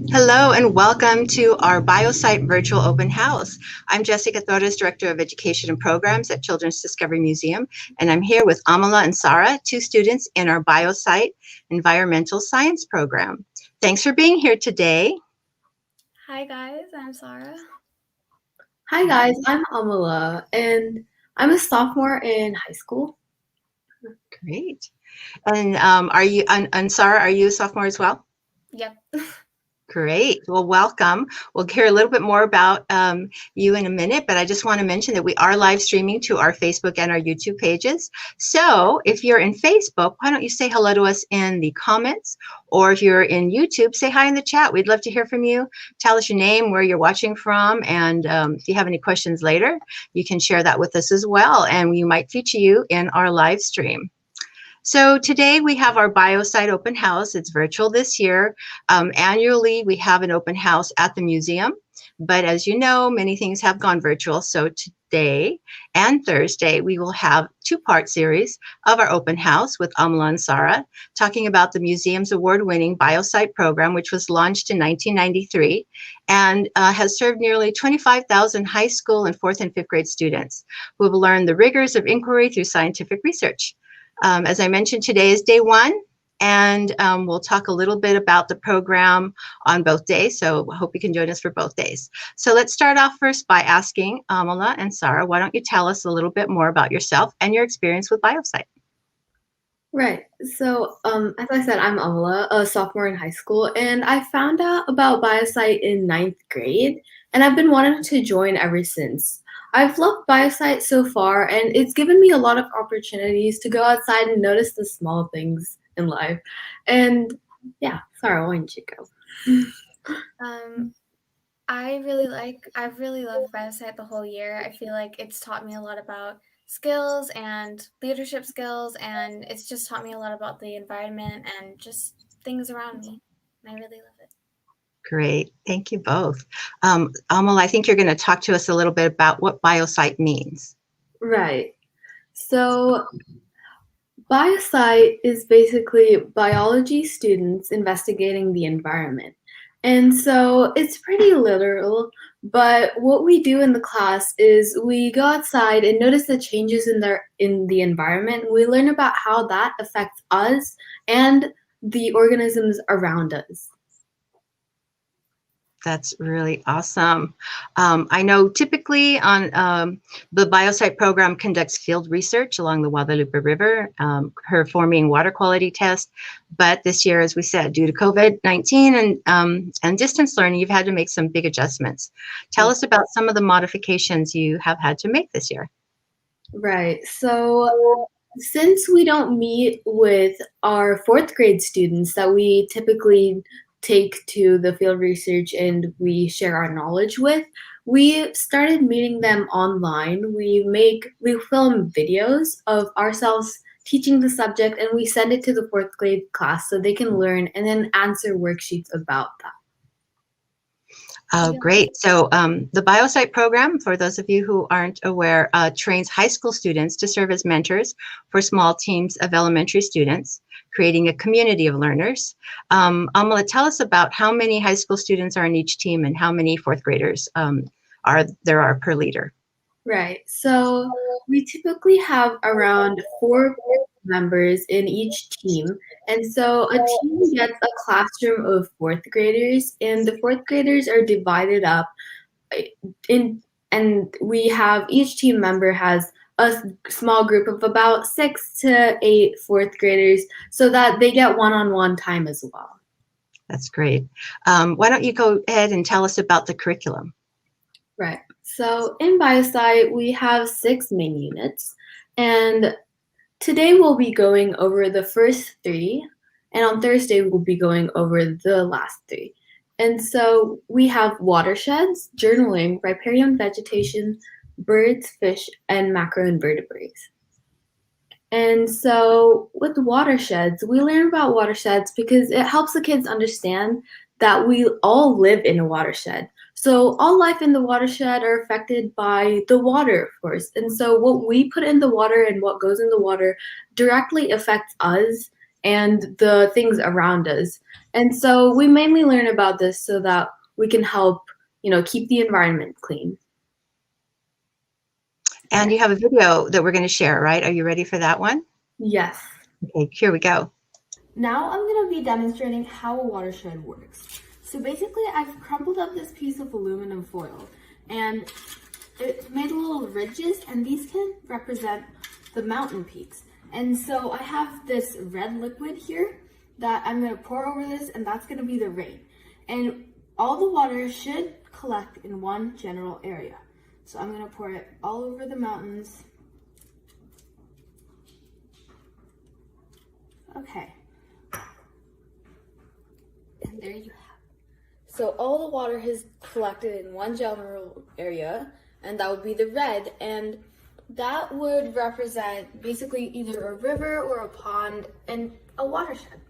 Hello and welcome to our BioSITE virtual open house. I'm Jessica Torres, Director of Education and Programs at Children's Discovery Museum, and I'm here with Amala and Sarah, two students in our BioSITE Environmental Science program. Thanks for being here today. Hi guys, I'm Sarah. Hi guys, I'm Amala, and I'm a sophomore in high school. Great. And Sarah, are you a sophomore as well? Yep. Great. Well, welcome. We'll hear a little bit more about you in a minute, but I just want to mention that we are live streaming to our Facebook and our YouTube pages. So if you're in Facebook, why don't you say hello to us in the comments? Or if you're in YouTube, say hi in the chat. We'd love to hear from you. Tell us your name, where you're watching from, and if you have any questions later, you can share that with us as well, and we might feature you in our live stream. So today we have our BioSITE open house. It's virtual this year. Annually, we have an open house at the museum, but as you know, many things have gone virtual. So today and Thursday, we will have two-part series of our open house with Amla and Sarah, talking about the museum's award-winning BioSITE program, which was launched in 1993 and has served nearly 25,000 high school and fourth and fifth grade students who have learned the rigors of inquiry through scientific research. As I mentioned, today is day one, and we'll talk a little bit about the program on both days, so I hope you can join us for both days. So let's start off first by asking Amala and Sarah, why don't you tell us a little bit more about yourself and your experience with BioSITE? Right. So, as I said, I'm Amala, a sophomore in high school, and I found out about BioSITE in ninth grade, and I've been wanting to join ever since. I've loved BioSITE so far, and it's given me a lot of opportunities to go outside and notice the small things in life. And yeah, Sarah, why don't you go? I've really loved BioSITE the whole year. I feel like it's taught me a lot about skills and leadership skills, and it's just taught me a lot about the environment and just things around me. And I really love it. Great, thank you both. Amala, I think you're going to talk to us a little bit about what BioSITE means. Right. So, BioSITE is basically biology students investigating the environment. And so it's pretty literal, but what we do in the class is we go outside and notice the changes in the environment. We learn about how that affects us and the organisms around us. That's really awesome. I know typically on the BioSITE program conducts field research along the Guadalupe River, performing water quality tests. But this year, as we said, due to COVID-19 and distance learning, you've had to make some big adjustments. Tell us about some of the modifications you have had to make this year. Right. So since we don't meet with our fourth grade students that we typically take to the field research and we share our knowledge with, we started meeting them online. We film videos of ourselves teaching the subject, and we send it to the fourth grade class so they can learn and then answer worksheets about that. Oh, great. So the BioSITE program, for those of you who aren't aware, trains high school students to serve as mentors for small teams of elementary students, creating a community of learners. Amala, tell us about how many high school students are in each team and how many fourth graders there are per leader. Right. So we typically have around 4 members in each team. And so a team gets a classroom of fourth graders, and the fourth graders are divided up and we have each team member has a small group of about 6 to 8 fourth graders so that they get one-on-one time as well. That's great. Why don't you go ahead and tell us about the curriculum? Right. So in BioSITE, we have 6 main units, and today we'll be going over the first 3, and on Thursday we'll be going over the last 3. And so we have watersheds, journaling, riparian vegetation, birds, fish, and macroinvertebrates. And so with watersheds, we learn about watersheds because it helps the kids understand that we all live in a watershed. So all life in the watershed are affected by the water, of course. And so what we put in the water and what goes in the water directly affects us and the things around us. And so we mainly learn about this so that we can help, keep the environment clean. And you have a video that we're going to share, right? Are you ready for that one? Yes. Okay, here we go. Now I'm going to be demonstrating how a watershed works. So basically I've crumpled up this piece of aluminum foil and it made little ridges, and these can represent the mountain peaks. And so I have this red liquid here that I'm going to pour over this, and that's going to be the rain. And all the water should collect in one general area. So I'm going to pour it all over the mountains. Okay. And there you have it. So all the water has collected in one general area, and that would be the red. And that would represent basically either a river or a pond and a watershed.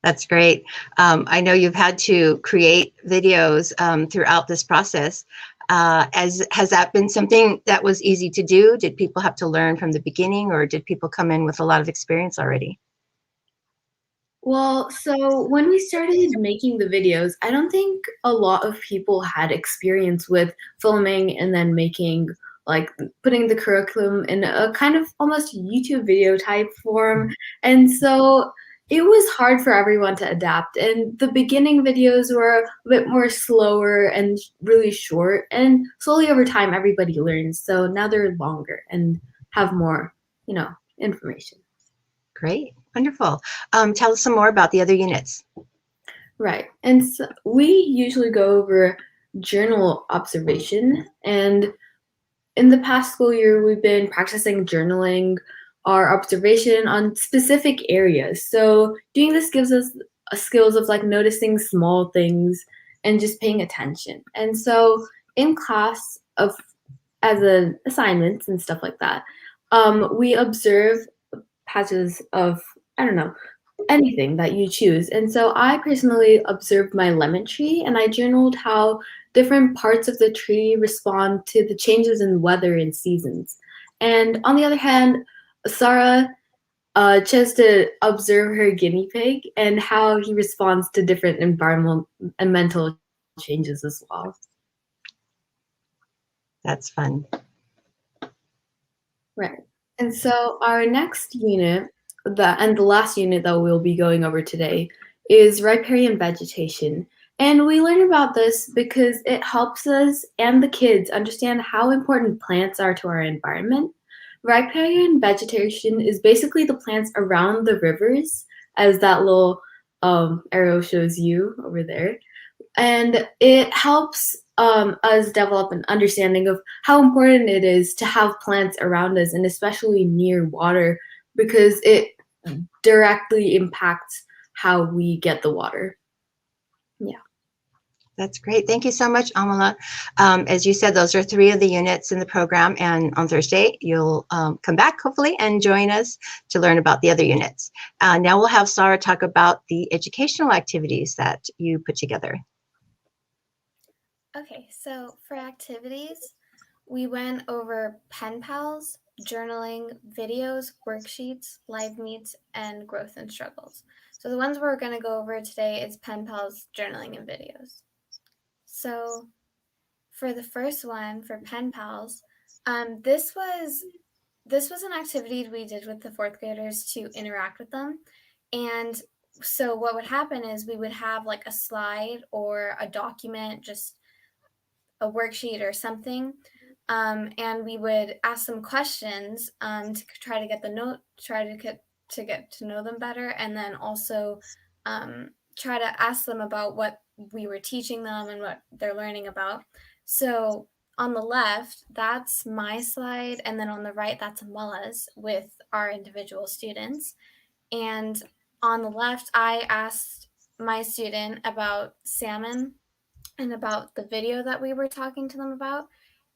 That's great. I know you've had to create videos throughout this process. Has that been something that was easy to do? Did people have to learn from the beginning, or did people come in with a lot of experience already? Well, so when we started making the videos, I don't think a lot of people had experience with filming and then making, like, putting the curriculum in a kind of almost YouTube video type form. And so it was hard for everyone to adapt. And the beginning videos were a bit more slower and really short. And slowly over time, everybody learns. So now they're longer and have more, information. Great, wonderful. Tell us some more about the other units. Right. And so we usually go over journal observation. And in the past school year, we've been practicing journaling our observation on specific areas. So doing this gives us skills of like noticing small things and just paying attention. And so in class as an assignments and stuff like that, we observe patches of, I don't know, anything that you choose. And so I personally observed my lemon tree, and I journaled how different parts of the tree respond to the changes in weather and seasons. And on the other hand, Sarah chose to observe her guinea pig and how he responds to different environmental changes as well. That's fun. Right. And so our next unit, and the last unit that we'll be going over today, is riparian vegetation. And we learn about this because it helps us and the kids understand how important plants are to our environment. Riparian vegetation is basically the plants around the rivers, as that little arrow shows you over there. And it helps us develop an understanding of how important it is to have plants around us, and especially near water, because it directly impacts how we get the water. Yeah. That's great. Thank you so much, Amala. As you said, those are 3 of the units in the program, and on Thursday, you'll come back, hopefully, and join us to learn about the other units. Now we'll have Sarah talk about the educational activities that you put together. Okay, so for activities, we went over pen pals, journaling, videos, worksheets, live meets, and growth and struggles. So the ones we're going to go over today is pen pals, journaling, and videos. So for the first one, for pen pals, this was an activity we did with the 4th graders to interact with them. And so what would happen is we would have like a slide or a document, just a worksheet or something, and we would ask them questions to try to get to know them better, and then also try to ask them about what we were teaching them and what they're learning about. So on the left, that's my slide, and then on the right, that's Amala's with our individual students. And on the left, I asked my student about salmon and about the video that we were talking to them about.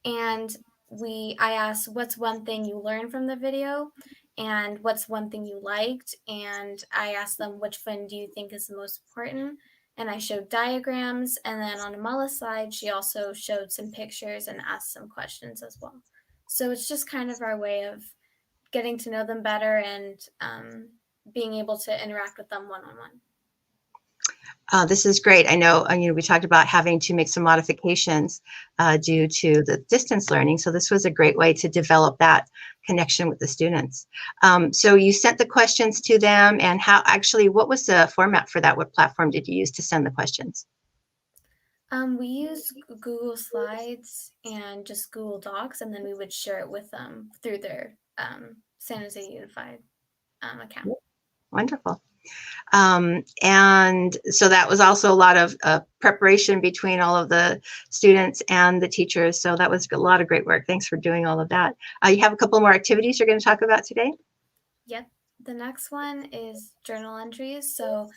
And I asked, what's one thing you learned from the video, and what's one thing you liked? And I asked them, which one do you think is the most important? And I showed diagrams. And then on Amala's slide, she also showed some pictures and asked some questions as well. So it's just kind of our way of getting to know them better and being able to interact with them one-on-one. This is great. I know, we talked about having to make some modifications due to the distance learning. So this was a great way to develop that connection with the students. So you sent the questions to them, and what was the format for that? What platform did you use to send the questions? We used Google Slides and just Google Docs, and then we would share it with them through their San Jose Unified account. Wonderful. And so that was also a lot of preparation between all of the students and the teachers. So that was a lot of great work. Thanks for doing all of that. You have a couple more activities you're going to talk about today? Yep. The next one is journal entries. So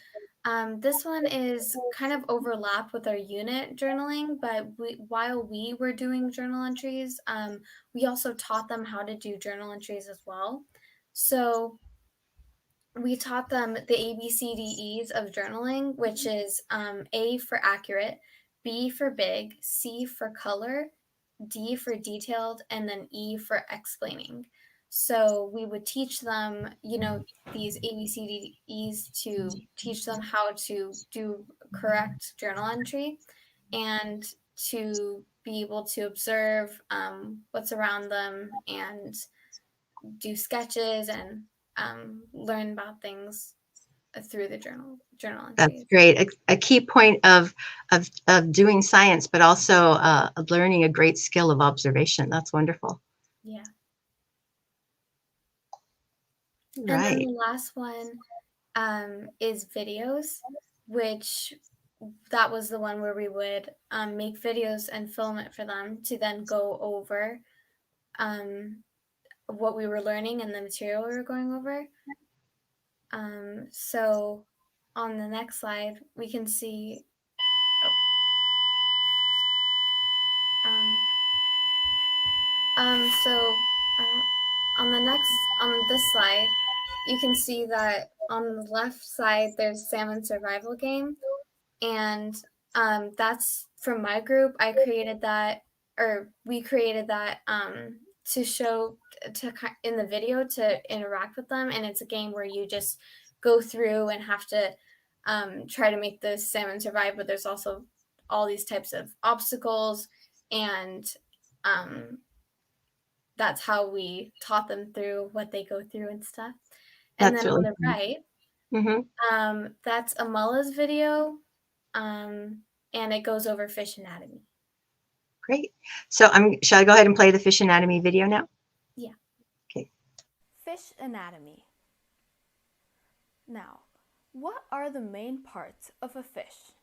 this one is kind of overlapped with our unit journaling, but while we were doing journal entries, we also taught them how to do journal entries as well. So we taught them the ABCDEs of journaling, which is A for accurate, B for big, C for color, D for detailed, and then E for explaining. So we would teach them, these ABCDEs to teach them how to do correct journal entry and to be able to observe what's around them and do sketches and learn about things through the journal entries. That's great. A key point of doing science, but also learning a great skill of observation. That's wonderful. Yeah. Right. And then the last one is videos, which that was the one where we would make videos and film it for them to then go over what we were learning and the material we were going over. So on the next slide, we can see, on this slide, you can see that on the left side, there's Salmon survival game. And that's from my group. We created that to show in the video to interact with them. And it's a game where you just go through and have to try to make the salmon survive, but there's also all these types of obstacles, and that's how we taught them through what they go through and stuff. And That's then really on the right, that's Amala's video, and it goes over fish anatomy. Great. So shall I go ahead and play the fish anatomy video now? Yeah. Okay. Fish anatomy. Now, what are the main parts of a fish?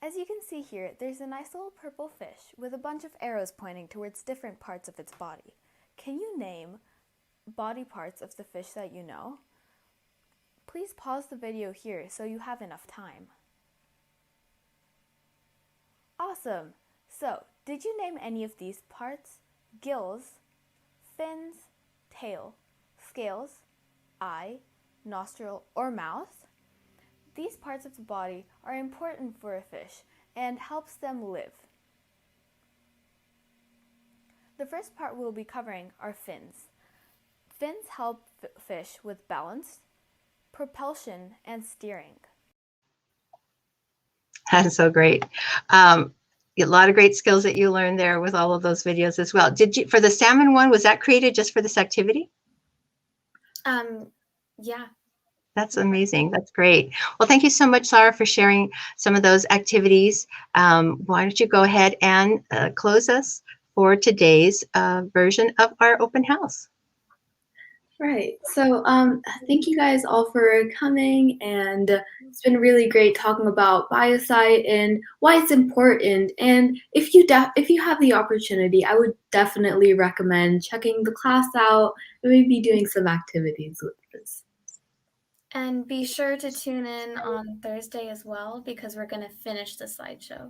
As you can see here, there's a nice little purple fish with a bunch of arrows pointing towards different parts of its body. Can you name body parts of the fish that you know? Please pause the video here so you have enough time. Awesome! So, did you name any of these parts? Gills, fins, tail, scales, eye, nostril, or mouth? These parts of the body are important for a fish and helps them live. The first part we'll be covering are fins. Fins help fish with balance, propulsion, and steering. That's so great. A lot of great skills that you learned there with all of those videos as well. For the salmon one, was that created just for this activity? Yeah. That's amazing. That's great. Well, thank you so much, Sarah, for sharing some of those activities. Why don't you go ahead and close us for today's version of our open house. Right. So thank you guys all for coming, and it's been really great talking about BioSITE and why it's important. And if you have the opportunity, I would definitely recommend checking the class out and maybe doing some activities with this. And be sure to tune in on Thursday as well, because we're going to finish the slideshow.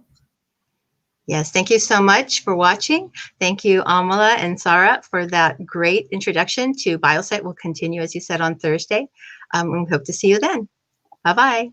Yes, thank you so much for watching. Thank you, Amala and Sarah, for that great introduction to BioSITE. We'll continue, as you said, on Thursday. We hope to see you then. Bye-bye.